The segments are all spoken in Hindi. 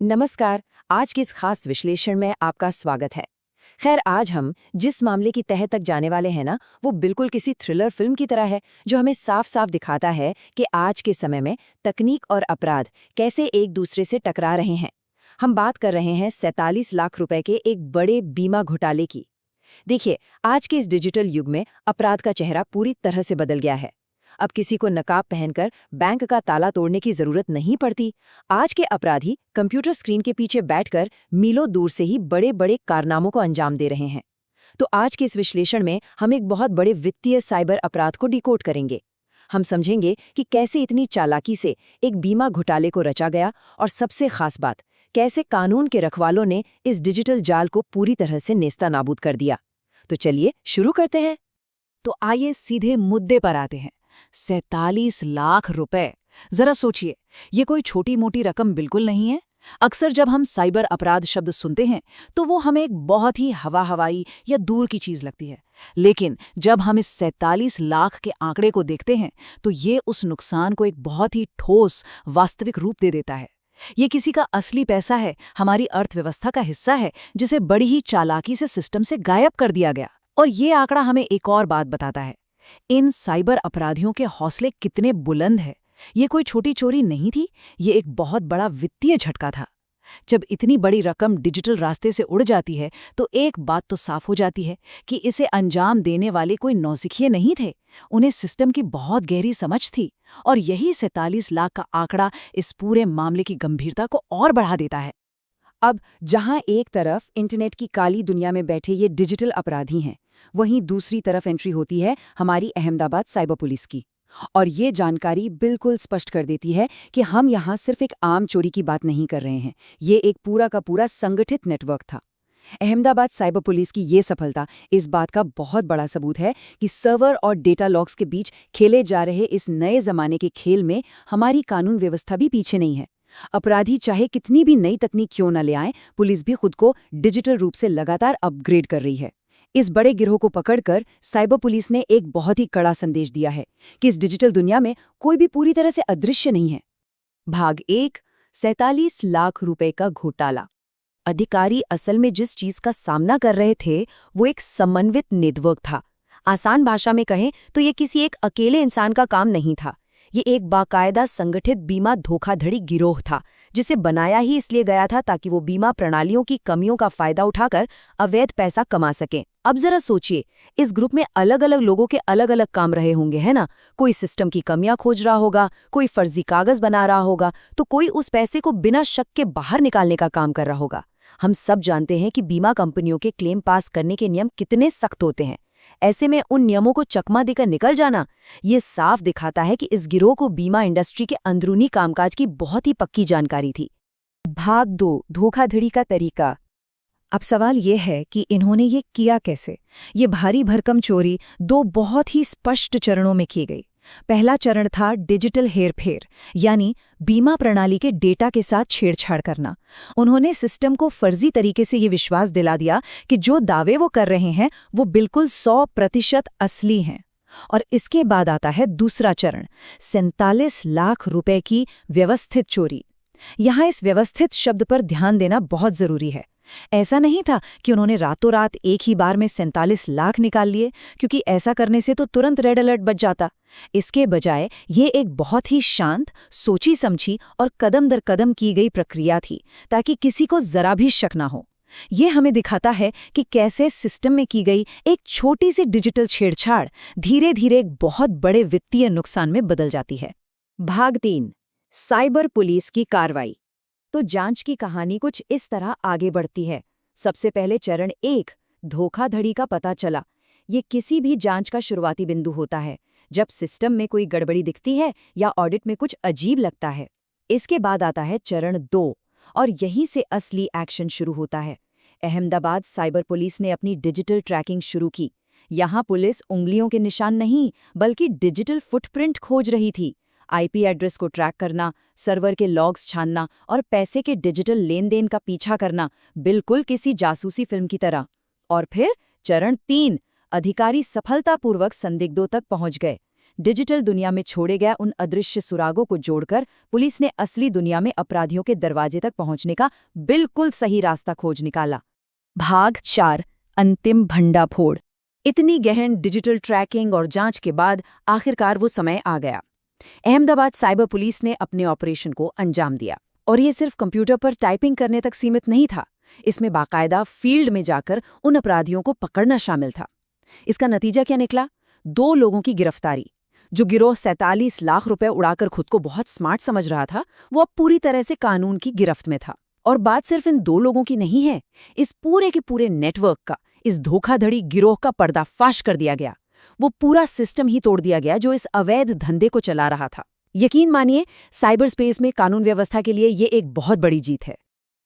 नमस्कार। आज के इस खास विश्लेषण में आपका स्वागत है। खैर, आज हम जिस मामले की तह तक जाने वाले हैं ना, वो बिल्कुल किसी थ्रिलर फिल्म की तरह है, जो हमें साफ साफ दिखाता है कि आज के समय में तकनीक और अपराध कैसे एक दूसरे से टकरा रहे हैं। हम बात कर रहे हैं 47 लाख रुपए के एक बड़े बीमा घोटाले की। देखिए, आज के इस डिजिटल युग में अपराध का चेहरा पूरी तरह से बदल गया है। अब किसी को नकाब पहनकर बैंक का ताला तोड़ने की जरूरत नहीं पड़ती। आज के अपराधी कंप्यूटर स्क्रीन के पीछे बैठकर मीलों दूर से ही बड़े बड़े कारनामों को अंजाम दे रहे हैं। तो आज के इस विश्लेषण में हम एक बहुत बड़े वित्तीय साइबर अपराध को डिकोड करेंगे। हम समझेंगे कि कैसे इतनी चालाकी से एक बीमा घोटाले को रचा गया, और सबसे खास बात, कैसे कानून के रखवालों ने इस डिजिटल जाल को पूरी तरह से नेस्तानाबूद कर दिया। तो चलिए शुरू करते हैं। तो आइए सीधे मुद्दे पर आते हैं। 47 लाख रुपए। जरा सोचिए, ये कोई छोटी मोटी रकम बिल्कुल नहीं है। अक्सर जब हम साइबर अपराध शब्द सुनते हैं तो वो हमें एक बहुत ही हवाई या दूर की चीज लगती है। लेकिन जब हम इस 47 लाख के आंकड़े को देखते हैं तो ये उस नुकसान को एक बहुत ही ठोस वास्तविक रूप दे देता है। ये किसी का असली पैसा है, हमारी अर्थव्यवस्था का हिस्सा है, जिसे बड़ी ही चालाकी से सिस्टम से गायब कर दिया गया। और ये आंकड़ा हमें एक और बात बताता है, इन साइबर अपराधियों के हौसले कितने बुलंद हैं। ये कोई छोटी चोरी नहीं थी, ये एक बहुत बड़ा वित्तीय झटका था। जब इतनी बड़ी रकम डिजिटल रास्ते से उड़ जाती है तो एक बात तो साफ हो जाती है कि इसे अंजाम देने वाले कोई नौसिखिए नहीं थे। उन्हें सिस्टम की बहुत गहरी समझ थी, और यही 47 लाख का आंकड़ा इस पूरे मामले की गंभीरता को और बढ़ा देता है। अब जहां एक तरफ इंटरनेट की काली दुनिया में बैठे ये डिजिटल अपराधी हैं, वहीं दूसरी तरफ एंट्री होती है हमारी अहमदाबाद साइबर पुलिस की। और ये जानकारी बिल्कुल स्पष्ट कर देती है कि हम यहाँ सिर्फ एक आम चोरी की बात नहीं कर रहे हैं, ये एक पूरा का पूरा संगठित नेटवर्क था। अहमदाबाद साइबर पुलिस की ये सफलता इस बात का बहुत बड़ा सबूत है कि सर्वर और डेटा लॉग्स के बीच खेले जा रहे इस नए जमाने के खेल में हमारी कानून व्यवस्था भी पीछे नहीं है। अपराधी चाहे कितनी भी नई तकनीक क्यों न ले आए, पुलिस भी खुद को डिजिटल रूप से लगातार अपग्रेड कर रही है। इस बड़े गिरोह को पकड़कर साइबर पुलिस ने एक बहुत ही कड़ा संदेश दिया है कि इस डिजिटल दुनिया में कोई भी पूरी तरह से अदृश्य नहीं है। भाग 1, 47 लाख रुपए का घोटाला। अधिकारी असल में जिस चीज का सामना कर रहे थे वो एक समन्वित नेटवर्क था। आसान भाषा में कहें तो ये किसी एक अकेले इंसान का काम नहीं था। ये एक बाकायदा संगठित बीमा धोखाधड़ी गिरोह था, जिसे बनाया ही इसलिए गया था ताकि वो बीमा प्रणालियों की कमियों का फायदा उठाकर अवैध पैसा कमा सकें। अब जरा सोचिए, इस ग्रुप में अलग अलग लोगों के अलग अलग काम रहे होंगे, है ना। कोई सिस्टम की कमियां खोज रहा होगा, कोई फर्जी कागज बना रहा होगा, तो कोई उस पैसे को बिना शक के बाहर निकालने का काम कर रहा होगा। हम सब जानते हैं कि बीमा कंपनियों के क्लेम पास करने के नियम कितने सख्त होते हैं। ऐसे में उन नियमों को चकमा देकर निकल जाना, ये साफ दिखाता है कि इस गिरोह को बीमा इंडस्ट्री के अंदरूनी कामकाज की बहुत ही पक्की जानकारी थी। भाग 2, धोखाधड़ी का तरीका। अब सवाल ये है कि इन्होंने ये किया कैसे। ये भारी भरकम चोरी 2 बहुत ही स्पष्ट चरणों में की गई। पहला चरण था डिजिटल हेरफेर, यानी बीमा प्रणाली के डेटा के साथ छेड़छाड़ करना। उन्होंने सिस्टम को फर्जी तरीके से ये विश्वास दिला दिया कि जो दावे वो कर रहे हैं वो बिल्कुल 100% असली हैं। और इसके बाद आता है दूसरा चरण, 47 लाख रुपए की व्यवस्थित चोरी। यहाँ इस व्यवस्थित शब्द पर ध्यान देना बहुत जरूरी है। ऐसा नहीं था कि उन्होंने रातों रात एक ही बार में 47 लाख निकाल लिए, क्योंकि ऐसा करने से तो तुरंत रेड अलर्ट बच जाता। इसके बजाय ये एक बहुत ही शांत, सोची समझी और कदम दर कदम की गई प्रक्रिया थी, ताकि किसी को जरा भी शक ना हो। ये हमें दिखाता है कि कैसे सिस्टम में की गई एक छोटी सी डिजिटल छेड़छाड़ धीरे धीरे एक बहुत बड़े वित्तीय नुकसान में बदल जाती है। भाग 3, साइबर पुलिस की कार्रवाई। तो जांच की कहानी कुछ इस तरह आगे बढ़ती है। सबसे पहले चरण 1, धोखाधड़ी का पता चला। ये किसी भी जांच का शुरुआती बिंदु होता है, जब सिस्टम में कोई गड़बड़ी दिखती है या ऑडिट में कुछ अजीब लगता है। इसके बाद आता है चरण 2, और यहीं से असली एक्शन शुरू होता है। अहमदाबाद साइबर पुलिस ने अपनी डिजिटल ट्रैकिंग शुरू की। यहाँ पुलिस उंगलियों के निशान नहीं, बल्कि डिजिटल फुटप्रिंट खोज रही थी। आईपी एड्रेस को ट्रैक करना, सर्वर के लॉग्स छानना और पैसे के डिजिटल लेन देन का पीछा करना, बिल्कुल किसी जासूसी फिल्म की तरह। और फिर चरण 3, अधिकारी सफलतापूर्वक संदिग्धों तक पहुंच गए। डिजिटल दुनिया में छोड़े गए उन अदृश्य सुरागों को जोड़कर पुलिस ने असली दुनिया में अपराधियों के दरवाजे तक पहुंचने का बिल्कुल सही रास्ता खोज निकाला। भाग 4 अंतिम भंडाफोड़। इतनी गहन डिजिटल ट्रैकिंग और जांच के बाद आखिरकार वो समय आ गया। अहमदाबाद साइबर पुलिस ने अपने ऑपरेशन को अंजाम दिया। और ये सिर्फ कंप्यूटर पर टाइपिंग करने तक सीमित नहीं था, इसमें बाकायदा फील्ड में जाकर उन अपराधियों को पकड़ना शामिल था। इसका नतीजा क्या निकला? 2 लोगों की गिरफ्तारी। जो गिरोह 47 लाख रुपए उड़ाकर खुद को बहुत स्मार्ट समझ रहा था, वो अब पूरी तरह से कानून की गिरफ्त में था। और बात सिर्फ इन 2 लोगों की नहीं है, इस पूरे के पूरे नेटवर्क का, इस धोखाधड़ी गिरोह का पर्दाफाश कर दिया गया। वो पूरा सिस्टम ही तोड़ दिया गया जो इस अवैध धंधे को चला रहा था। यकीन मानिए, साइबर स्पेस में कानून व्यवस्था के लिए ये एक बहुत बड़ी जीत है।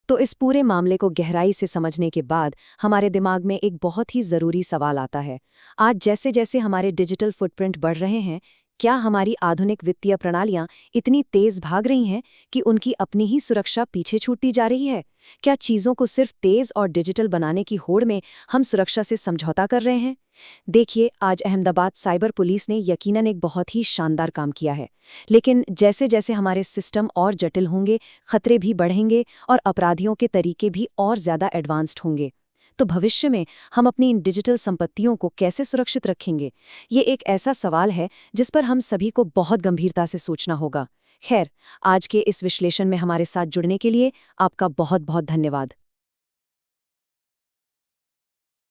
तो इस पूरे मामले को गहराई से समझने के बाद हमारे दिमाग में एक बहुत ही ज़रूरी सवाल आता है। आज जैसे जैसे हमारे डिजिटल फुटप्रिंट बढ़ रहे हैं, क्या हमारी आधुनिक वित्तीय प्रणालियां इतनी तेज भाग रही हैं कि उनकी अपनी ही सुरक्षा पीछे छूटती जा रही है? क्या चीज़ों को सिर्फ तेज और डिजिटल बनाने की होड़ में हम सुरक्षा से समझौता कर रहे हैं? देखिए, आज अहमदाबाद साइबर पुलिस ने यकीनन एक बहुत ही शानदार काम किया है, लेकिन जैसे जैसे हमारे सिस्टम और जटिल होंगे, खतरे भी बढ़ेंगे और अपराधियों के तरीके भी और ज़्यादा एडवांस्ड होंगे। तो भविष्य में हम अपनी इन डिजिटल संपत्तियों को कैसे सुरक्षित रखेंगे? ये एक ऐसा सवाल है जिस पर हम सभी को बहुत गंभीरता से सोचना होगा। खैर, आज के इस विश्लेषण में हमारे साथ जुड़ने के लिए आपका बहुत बहुत धन्यवाद।